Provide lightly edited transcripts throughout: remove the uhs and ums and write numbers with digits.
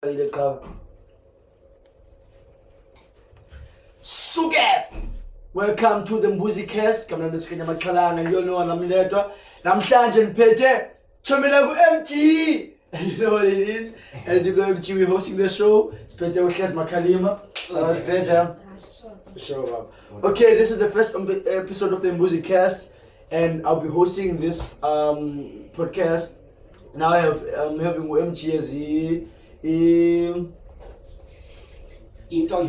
So guys, welcome to the Mbuzicast. Kama nasikia machalanga ndio no namletwa. Namhlanje niphethe Thomela ku MG. You know what it is? And the MG we hosting the show. Siphethe uHlezi Makhalima. Pleasure. Sure. Okay, this is the first episode of the Mbuzicast and I'll be hosting this podcast. Now I'm having MG as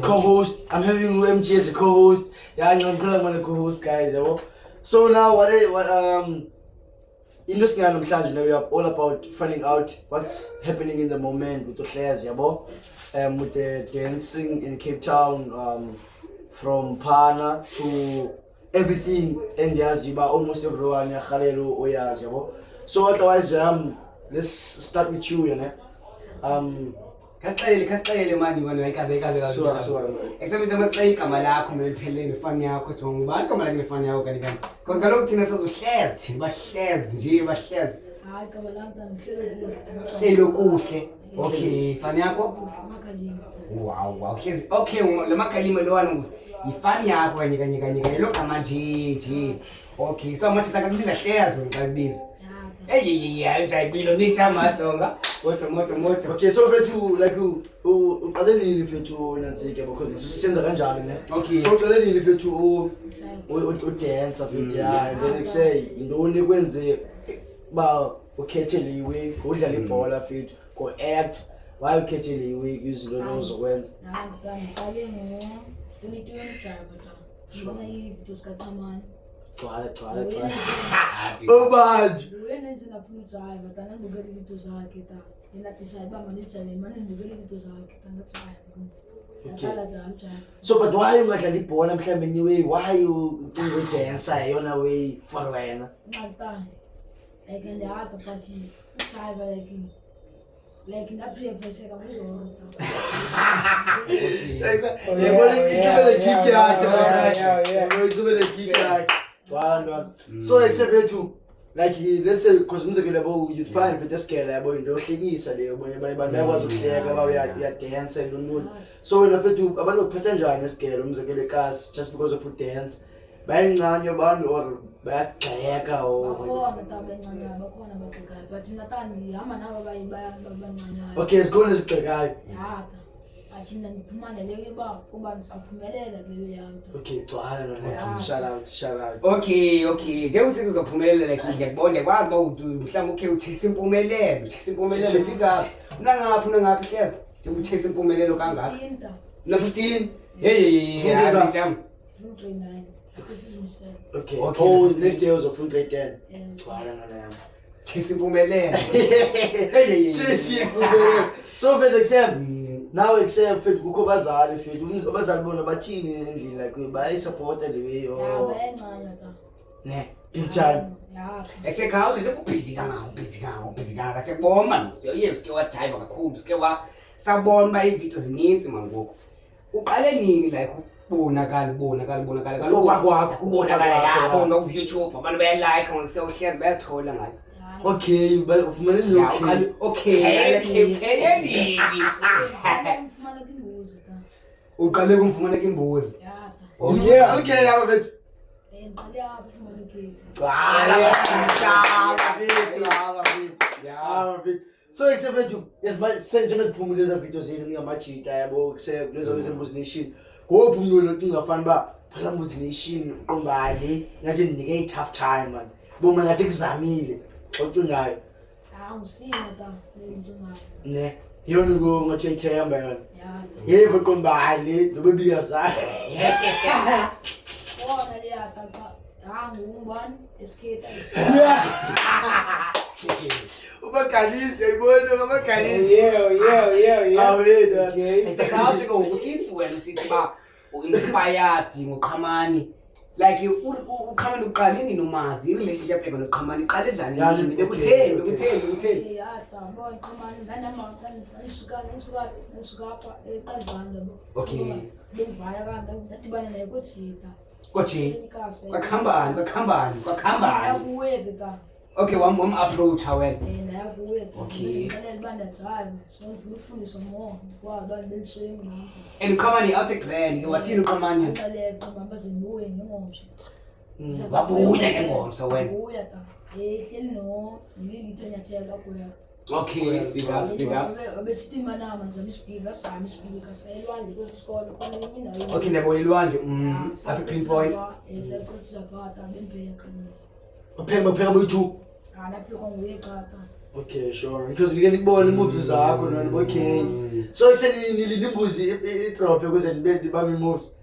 co-host. I'm having MG as a co-host. Yeah, I'm a co-host, guys. So now what in this we are all about finding out what's happening in the moment with the players, with the dancing in Cape Town, from Pana to everything and Yaziba, almost everyone Khalelu or Yazabo. So otherwise, let's start with you, Kasicele manje wena ayikabe So Except masicela igama lakho meliphele ngefani yakho jonga ubani igama lakho ngefani yakho kanti because kaloku thina sazohlezi thina bahlezi nje bahlezi hayi igama lami hlelo kuhle okay fani yakho Makhalima wow hlezi okay lemakhalima lowana ifani yakho kanye lo gama nje okay so manje sakakubiza hlezi ngikubiza ayijayibilo nichamatonga moto. Okay, so fethu like uqaleni fethu nantsike because sisenza kanjalo ne. Okay. So uqaleni fethu dance fethu and then say indoni kwenze ba ukhetheliwe udlala ibhola fethu go act why ukhetheliwe izinto ozokwenza. Ngiqale ngo-2020 ngibona i-video sikaQhamani. Gcwala. Obanje. Wena nje nafuna ujayiva tana ngibukela i-video zakhe ta. Yena decide uba manijayile manje ngibukela i-video zakhe ta ngathi So but why ungadlala ibhola mhlambe anyway why ucinga udancer yona way for wena? Ngaqala. Like ndiyada but ujayiva like ndaphriya pressure kamuzoro ta. So except to like let's say because you'd find if it's scale into hlekisa leyo bonye abantu bayakwazi ukuhleka ba uya dance and so wena fethu abantu baphetha njani escale umzekelo ekhasi just because of dance bayincane abantu or bayagxeka or bakhona bagxekayo but nathani hamba nabo bayibancanyana. Okay, let's go nezigxekayo. Yeah. Athina niphumane leyo ba kuba nisaphumelela leyo yanto. Okay, shout out. Okay. Nje usizo uzophumelela like ngiyakubona kwazi ba mhlawumbe okay uthisa impumelelo pick ups. Unangaphi hlezi? Nje uthisa impumelelo kangaka. Na 15. Hey, jam. From grade 9. This is mistake. Okay. Oh, next year was from grade 10. Thisa impumelelo. So for example, now except kukho bazali fethu abazali bona bathini endlini like bayi-support the way or bayancanya ta. Ne, big time. Yeah. Esekhaya uze ubhizi kangaka sekubona uske wajive kakhulu uske sabona ba ividiyo zininzi mangoku uqale nini like ubonakala kwakho ubonakala ku YouTube abantu bayalike ngokusewuhlezi bayathola ngayo. Okay, but ufumane okay Mfumana kimbuzi ta. uqale kumfumana imbuzi. Yeah. Okay, yabo bethu. Ngiqale apho ufumana ikhethi. So except bethu njengoba siphumule leza video zenu ningamajita yabo kulezo Mbuzi Nation ngophi umuntu ocinga afana ba phela Mbuzi Nation uqombali ngathi ninike i-tough time man boma ngathi kuzamile ocingayo Usina ta ngicingayo. ne yona ngathi uyithemba yona Yeah. yebo qombali nobebika zakhe Wona liyata ta. Ngubani esketa. ubagalisi uyibona ngamagalisi awena Esekhaya uthi usisi wena usithi ba u-inspired ngoQhamani like uQhamani uqalini nomazi relationship yakho noQhamani iqale njani bekutheni Yata mbona uQhamani nganama ngisuka apha eqazana bo. Okay. Bengivaya kanti ngadibana naye koJita. kwakhambani Yakuweke ta. Okay, approach wena. naye kuye Okay. ngicela libanda drive so ngifuna ufundiswa more ngoba abantu beliswing ngapha And Qhamani out grand, wathini uQhamani? ngicela qhamba bazibuye ngengomso Wabuya ke ngomso wena. buya ta hleli no ngilithenyathela kuya Okay, big ups. obesitima nama nzama isipika sami isipika sayelwandle kwesikole khona enye indawo Okay, ndiyabona ilwandle. Apha Pinpoint. esaqotisa phata bembeka Upheka boyi-2. lapho konguye qata Okay, sure. Because ngike nikubona i-moves zakho nani. Okay. So kusenilinde imbuzi i-drop ukuze nibame i-moves.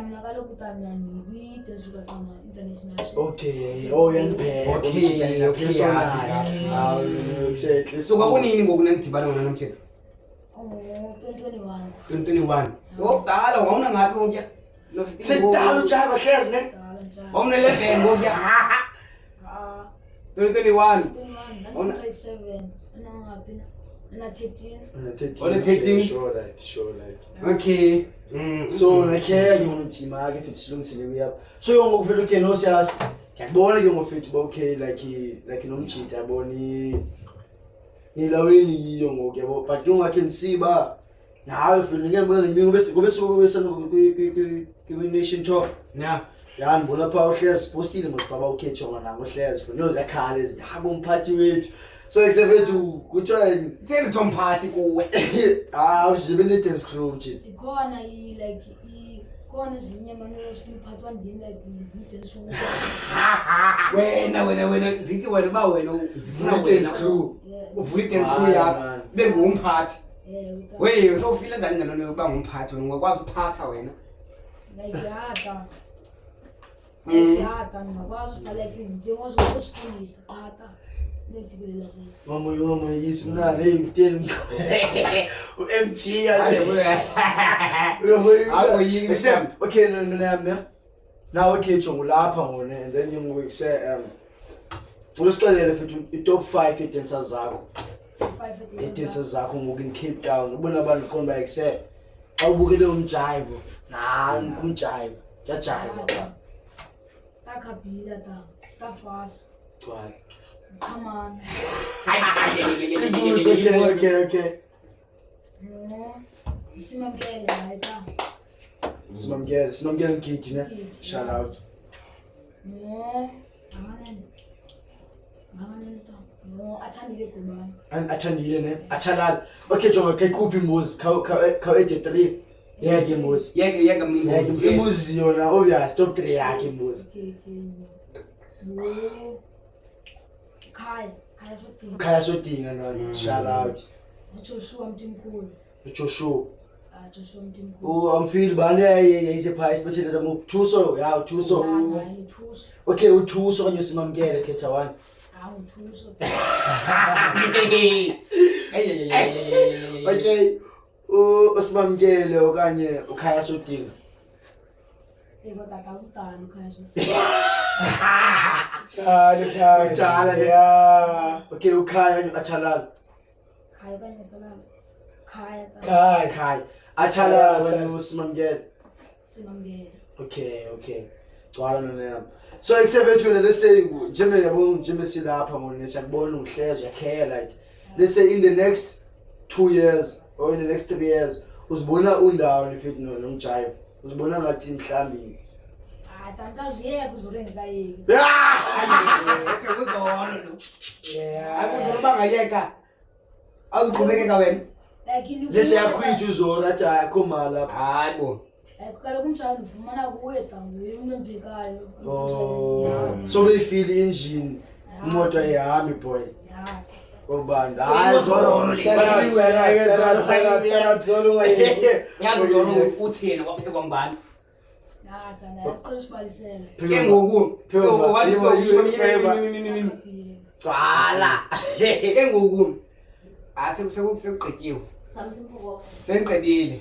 mina kaloku tamna ngikwi-dance kaqama international show Okay. Oh, yanibheka. Okay, Personal. Exactly. So kwakunini ngoku nanidibana ngona nomthetho? 2021 2021. Yokudala wawuna ngaphi ngokuya? No 15. Sedala uJava hlezi ne. dala njalo Wawuna 11 ngokuya. 2021. 7 ngaphi na 13 On the 13. Sure that. Okay. So nakhe ngiyomjima ke futhi silungisile uyapha. So yonke kuvela okay no siyasi. Ngiyabona ke ngofethu ba okay like nomjita yabona nilaweni yiyo ngoku yabo but ungakhe nisiba nawe feel ngiyabona ngibe bese ku nation tour. Yeah. Ya ngibona pha uhlezi postile mosibaba ukhetho nabo uhlezi futhi nozakhala ezihabo umphathi wethu. So except kuthiwa Tell Tomphathi kuwe. uzibe ne-dance crew nje. sikhona khona ezinye manje osifuna uphathwa ndini like i-dance Wena zithi wena ba wena zifuna Ne-dance wena. crew. Uvula i-dance crew yakho. Bengumphathi. uta Wey, so ufila njani ngalo uba ngumphathi wena ungakwazi ukuphatha wena? like yata Mm. yata ngakwazi ukuba like njengozosifundisa qata nefikelela kuyo Mama yisi mnane hey uteli u-MG Hayi yini except okay no yami now okay jongo lapha ngone and then ngikuse ulusixelele futhi i-top 5 dancers zakho 5 dancers zakho ngoku in Cape Town ubona abantu qonda ba except awubukele umjive nani kumjive yajive takhabila ta fast Right. come on Okay. no isimamkele hayita Sinomgele Nkiti ne. Shout out. no anganeni ta no athandile kubani Athandile ne. Achalala. Okay jonga ke kuphi imbuzi ka 83. Yeke imbuzi. Yeke mina. Yeke imbuzi yona obvious top 3 yakhe imbuzi. okay no Khaya sokuthini Khaya sodinga nani. Shout out. uJoshua Mtimkhulu Joshua. Joshua Mtimkhulu Amfeel bani yayise pha isibethele zamu Thuso ya Thuso. Thuso Okay uThuso kanye simamkele khetha 1. Thuso Okay. Usimamkele okanye ukhaya sodinga. kodwa akudala ukhaya sokuthini Uthala ya. Okay ukhaya kanye Achalala. Khaya kanye talala Kai. Achalala wena usimamkele. simamkele Okay. Gcwala nona. So except wena let's say njeme yabona njeme silapha ngone siyakubona uhlezi yakhela like let's say in the next 2 years or in the next 3 years uzibona undawo nefit nomjive. Uzibona ngathi mhlambi. Tankaziyeka uzorengekayeki Okay, uzona lo. Yeah. Akuzona bangayeka. Awuqhubekeka wena. like Lese yakhwitha uzora athi akoma lapha. Hayibo. kaloku umjalo ufumana kuwe tanguye umuntu ombhekayo So beyifeel engine imoto ayihambi boy. Obanda. Hayi zoro. Zoro Yazi zona uthena kwaphekwa ngubani? yaqala usibalisele Ke ngoku. Gcwala. Ke ngoku. Sekuqedyiwe. Sengiqedile.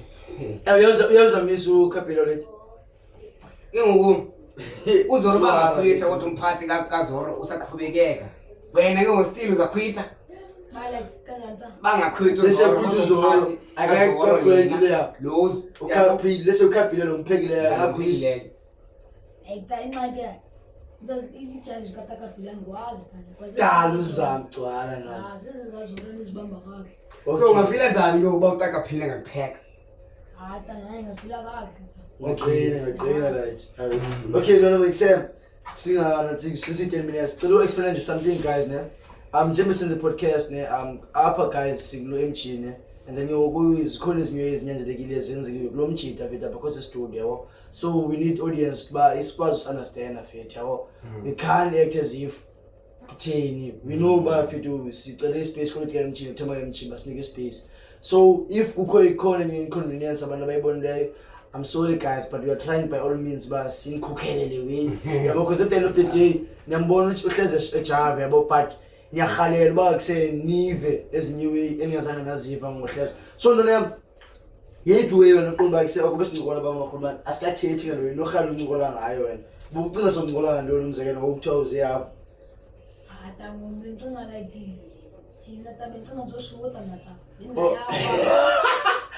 Uyazamisa ukhabhelo lethi. Ke ngoku uzoro bangakhwitha kodwa umphathi kaZoro usaqhubekeka. Wena ke ngostil uzakhwitha. bala kanjanta Bangakhwitha Lese kuthi uzoro. Akakhwethe leya. Loz. Ukhaphile lese ukhabhile lo mphekile akakhwitha. Akhwitha. ayita inxaki ijaji zikatakabhila ngikwazi Dala uzama gcwala nami. sezizikazoreni ezibamba kahle So ungafila njani ke uba utakaphila ngakupheka? hayi tani hayi ngafila kahle Ngagcina right. Okay, no, make sense. Since 10 minutes. To explain something, guys, ne. Njengoba senze podcast ne, apha guys sikulo MG ne. And then zikhona ezinye ezinyanzelekile ezenzekile kulo mjita vita because studio yabo. So we need audience ba isikwazi understand afethu yabo. We can't act as if kutheni. We know ba fethu sicela space khona ukuthi MG uthemba MG basinike space. So if kukho ikhona inconvenience abantu abayibonileyo, I'm sorry guys, but we are trying by all means ba sinkukhelele wini. Yabo because at the end of the day niyambona ukuthi uhleze ejava yabo but niyakhalela ba kuse nive ezinye engiyazana naziva ngohleze. So nona yami yiphi way wena uqomba kuse akube sinqola ba makhulumani asikathethi ngalo nokhalo unqola ngayo wena. Bukucinga somnqola ngalo umzekelo ngokuthiwa uze yapha. hata ngumbencinga like thina tabencinga ngizoshuta mata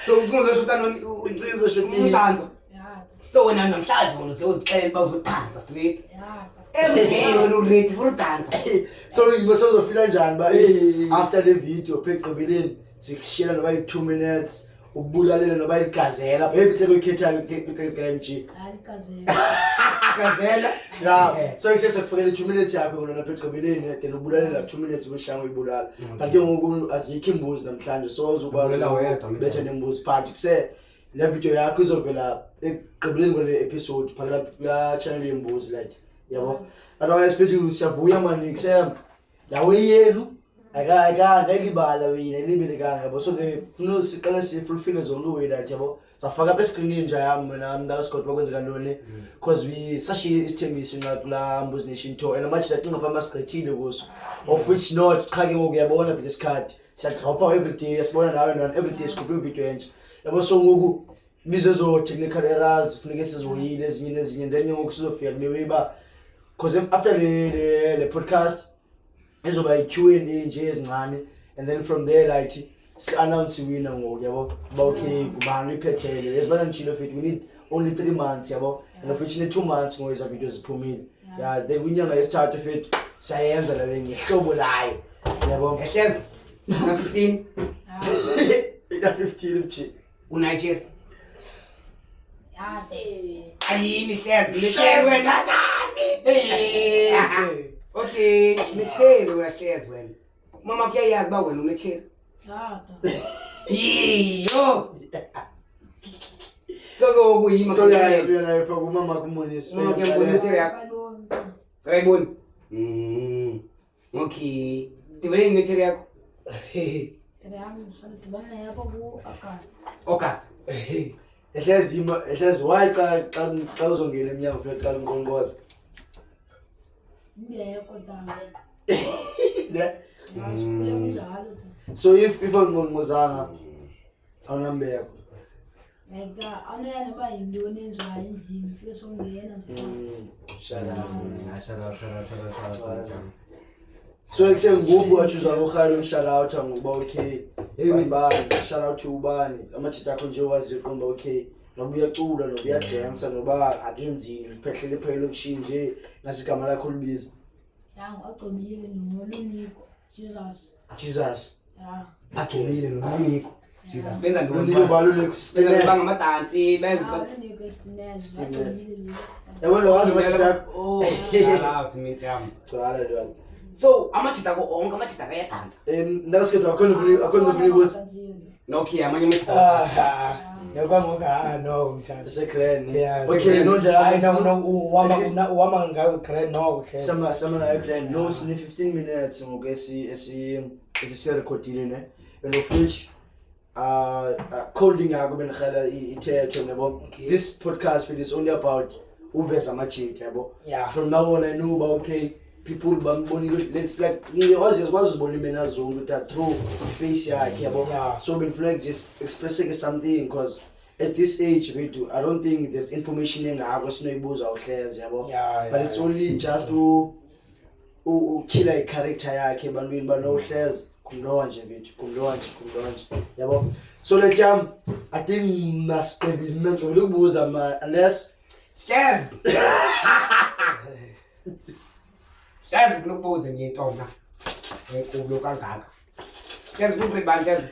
So uzoshuta Insizwa shuti. umdanso. ya So wena namhlanje wena sewuzixela uba uzodansa straight. ya Every day wena uready for udansa. So ngizofila njani ba after the video pheqobeleni sikushela noba 2 minutes ubulalela noba igazela baby hleko ikhetha MG. alikazela Gazela. Yeah, so sekufakela 2 minutes yakho ngona pheqobeleni then ubulalela 2 minutes ubushango uyibulala. But ke ngoku azikho imbuzi namhlanje so uzokwazi Ubulela wedwa, bethe nembuzi but kuse le video yakho izovela ekugqibeleni kwale episode phakela la channel yembuzi like yabo. Otherwise fethu siyavuya manje kuse lawo yenu akayilibala wena libelekanga yabo so the funa siqala sifulfill zonke way that yabo safaka up screen nje yami mina mntaka Scott bakwenzeka ntoni because we such isithembiso ngakula Mbuzi Nation tour and much that cinga fama siqethile kuso of which not qhake ngokuyabona vile isikhathi siyadropa every day sibona nawe nona every day sikhuphe video enje yabo so ngoku bizo zo technical errors funeke sizoyile ezinye then ngoku sizofika kule way ba because after the podcast ezoba i-Q&A nje ezincane and then from there like si-announce winner ngoku yabo ba okay kubani iphethele yesibana nchilo fit we need only 3 months yabo and of which 2 months ngoku eza videos ziphumile yeah then kwinyanga yesithathu fit sayenza lawe ngehlobo layo yabo Ehlezi na 15 ina 15 mchi uNigeria. ya Ayini Hlezi lechele wena. Okay, lechele wena Hlezi wena. Mama kuyayazi ba wena unechele. ya Yo. So go kuyima so yeah yena yapha kumama kumonisi Mama kuyambonisa yakho. bayibona Ayiboni. Okay. Tivele inechele yakho. seriyami sanidibana yapho August. ehlezi why xa uzongena emnyango flat xa umqonqoza imbeko tani ne sikhule kunjalo so if awunqonqozanga awunambeko like anoya noba yintoni enziwayo endlini fike songena nje so eksengoku wachuza ukhalo shout out ngoba okay bani shout out to ubani amachita akho nje wazi uqomba okay noba uyacula noba uyadance noba akenzini uphehlele phela kushini nje ngasigama lakho libiza yangu agcomile noluniko Jesus ya Agcomile noNiko. Jesus benza uluniko baluleko Benza ngamadansi benza uluniko estimezi agcomile yabona wazi amachita Oh, shout out mitham. tsala njalo So amachita ko onke amachita ayadansa. ndasikhetha akhona ufuna ukuthi Okay, amanye amachita. Yakwamanga no mtshana. secret Yeah. okay no nje Hayi uhamba ngayo grand no kuhle. sama na plan no sine 15 minutes ngoku esi recordile ne and of which coding yakho benighala ithetho nebo this podcast is only about uveza amachita yabo Yeah. from now on I know about okay people bambonile let's like always uzibona mina zonke that through face yakhe yabo Yeah. so benifuna just expressing something because at this age wethu I don't think there's information engako sinoyibuza uhlezi yabo Yeah, but it's only just to ukila i-character yakhe ebantwini banohlezi kumlonje wethu kumlonje yabo so let yam I think mnasiqebile mna ngicela ukubuza ma unless Yes. yazi ufuna ukubuza nje intombi enkulu kangaka yazi ufuna bani yazi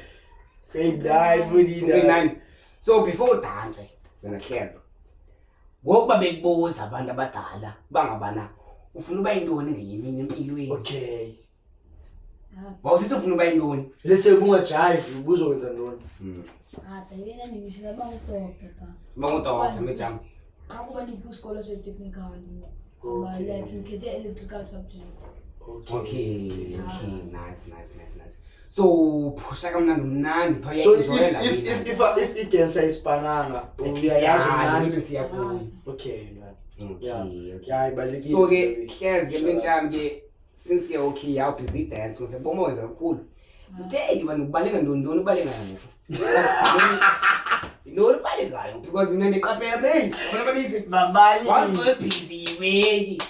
Grade 9 fully grade 9 so before dance wena hleza ngokuba bekubuza abantu abadala bangabana ufuna uba yintoni ngenyimini empilweni Okay. wawusithi ufuna uba yintoni Let's say bungajive ubuzokwenza ntoni? yena ngishela bangudoktor ta. bangudoktor mejama Kakuba ndikwisikolo se-technical like ngikhethe electrical subject. okay nice so phusha kamnandi phaya So enjoyela if it dancer is banana, uyayazi mnandi. siyabuya Okay. okay Yeah, ibalekile. so ke hlezi ke benjami ke since ke okay yaw busy dance so seboma wenza kakhulu mtheni bani ubaleka ndondoni ubaleka Ndoni ubalekayo because mina ndiqaphela hey bona babithi Babayi. was busy weyi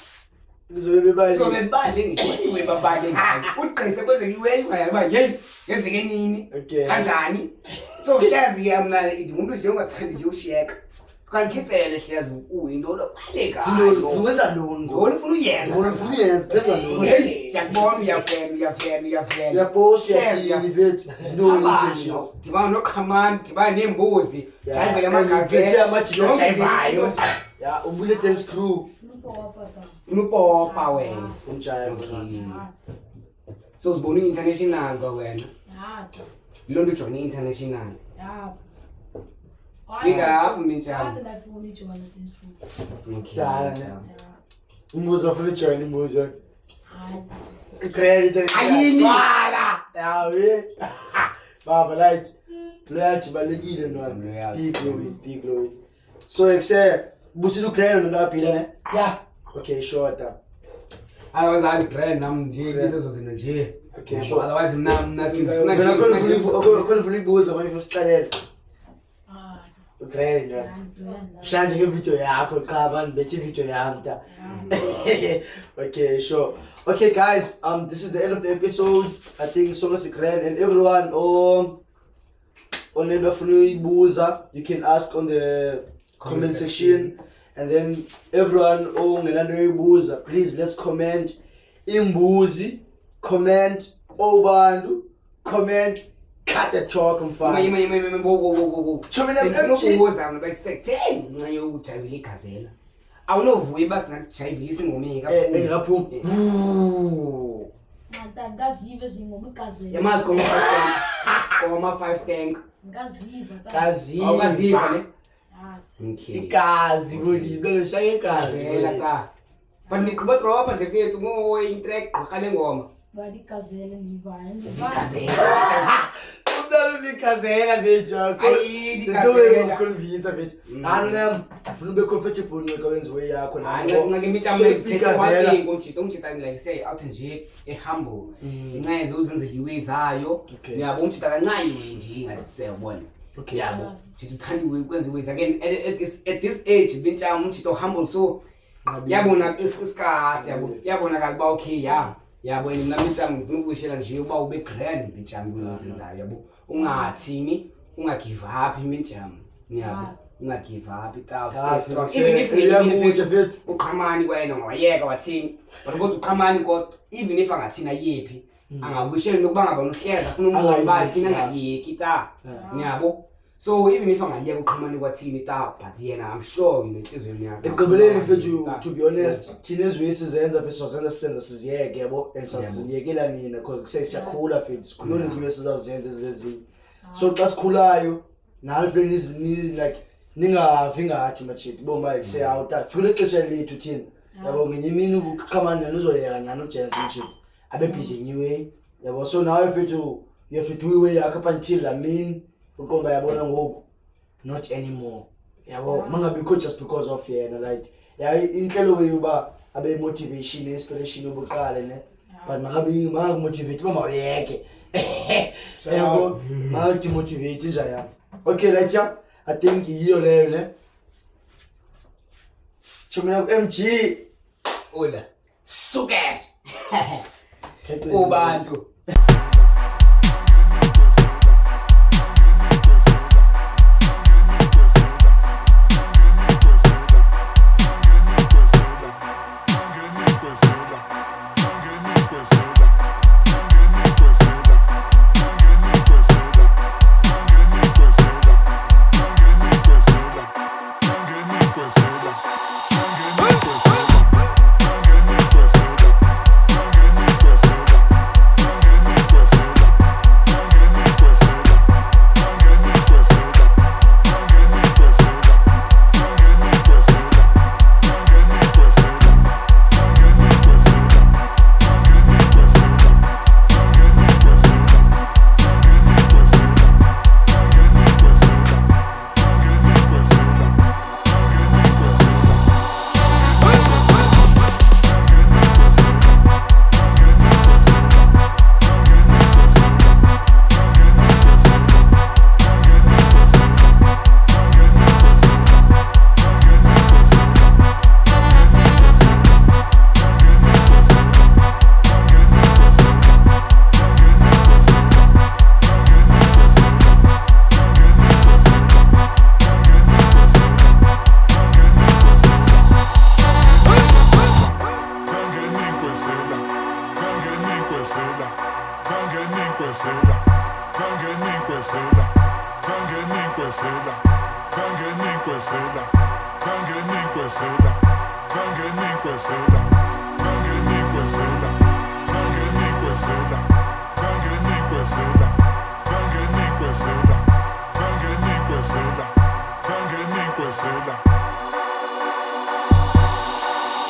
Kuzobe bayi. so bebale ngiwe babale ngayo uqhise kwenzeka iweyi ngayaba hey ngenzeke nini Okay. kanjani so hlezi yamna umuntu nje ungathandi nje ushiyeka kankhipele hlezi uyindoni ubalekayo Sindoni ufuna ntoni? Ndoni ufuna uyenza Ndoni ufuna uyenza phezu ntoni? hey siyakubona uyafena Uyapost uyathini bethu. Sindoni intentions. Dibana noqhamani dibana nembuzi Yeah. jive Ngithethe lamagazeti amajika jivayo Yeah, ubule dance crew. unupopa wena Umjayo. okay so uzibona international kwa wena lo nto join international Bika minjani ndafuna ijoin dance okay Dala ne. Umbuzo ufuna join umbuzo. hayi Credit. ayini Yeah, we. Baba light. Loyalty balekile no. Loyalty. Big glory. So ekse busile ugrand nongaphila ne? Yeah. Okay, sure ta. otherwise grand nam nje isezo zino nje Okay, sure. otherwise mna Mina khona ufuna ibuza manje usiqalela. Ugrand nje. Shanje ngevideo yakho cha abantu bethi video yami ta. Okay, sure. Okay, guys, this is the end of the episode. I think Songa Grand and everyone on the Ibuza, you can ask on the comment section, and then everyone on Ibuza, please let's comment Imbuzi, comment Obandu, comment cut the talk and fine. Unobuza mna bayisect hey nxa yokujayivila igazela awunovuyi basingajayivilisa ingomeni Engaphumi. ngaziva zingoma igazela yamazi koma 5 tank ngaziva awukaziva le okay Ikazi kuli lo shaya ikazi. gazela ka but niqhuba dropa nje fethu ngo intrack gqha le ngoma bali igazela ngivayo gazela Umdala ikazela bethu. ayini There's no way gazela to convince bethu. Nami ufuna ube comfortable ngakwenza way yakho hayi nami. ngakemitambo So ekhethe ikazela. wathi ngomjita like say out nje humble ngenze uzenzele iwe zayo Okay. yabo umjita kancane iwe nje ngathi siyabona Okay. yabo ngithi uthanda iwe kwenza iwe again at this age vintsha umjita humble so yabona isikasi yabona kakuba okay yabo mina vintsha ngifuna ukuyishela nje uba ube grand vintsha kuyozenzayo yabo ungathini ungagive up vintsha yabo ungagive up even if uyamuja bethu. uqhamani kwena ngwayeka wathini but kodwa uqhamani kodwa even if angathina yephi angabuyishela nokuba ngaba nohleza afuna umuntu bathina angayeki ta ngiyabo so even if angayeka uqhamani kwathini ta but yena I'm sure inenhlizweni yakhe Ekugqibeleni mfethu, to be honest, thina ezwesi zenza bese sizenza siziyeke yabo and sasiyekela nina because kusesiyakhula mfethu sikhulule izinto esizazenza ezezinye. So xa sikhulayo nawe mfethu like ningavi ngathi machithi bomba ekuse out fika ixesha lethu thina yabo ngenye imini uqhamana uzoyeka nyana ujensi nje abe busy anyway yabo so nawe mfethu you have to do way yakho up until la mean uqomba yabona ngoku not anymore yabo mangabikho just because of yena like yayi inhlelo weyuba abe motivation inspiration obuqale ne but mangabe motivate mama uyeke yabo ma motivate nje yabo okay let's ya I think yiyo leyo ne Chumela ku MG ola sukas ubantu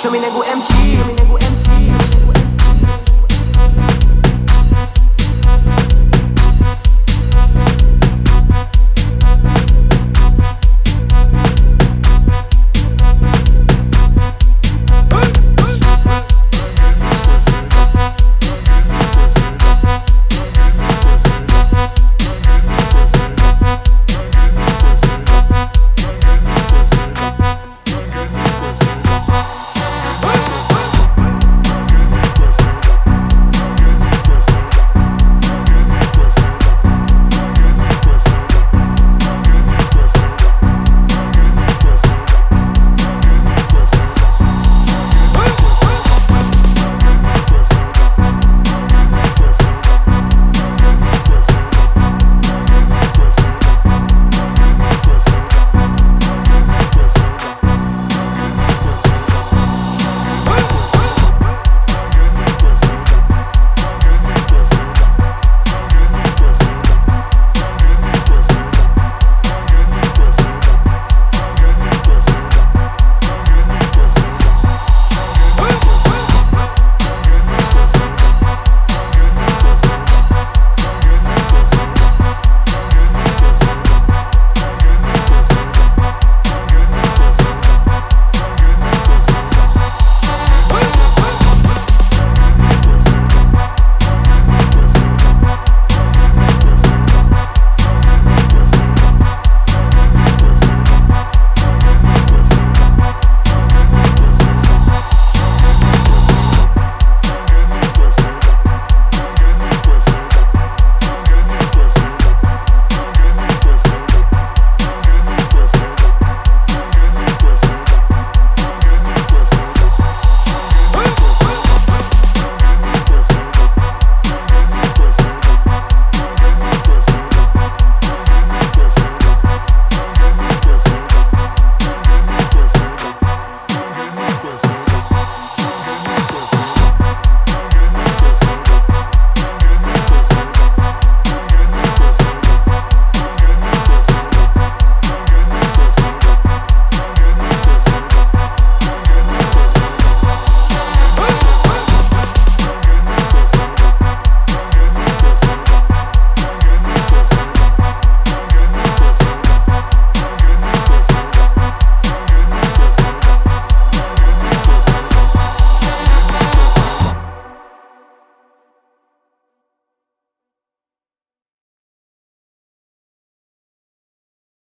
Show me nigga MG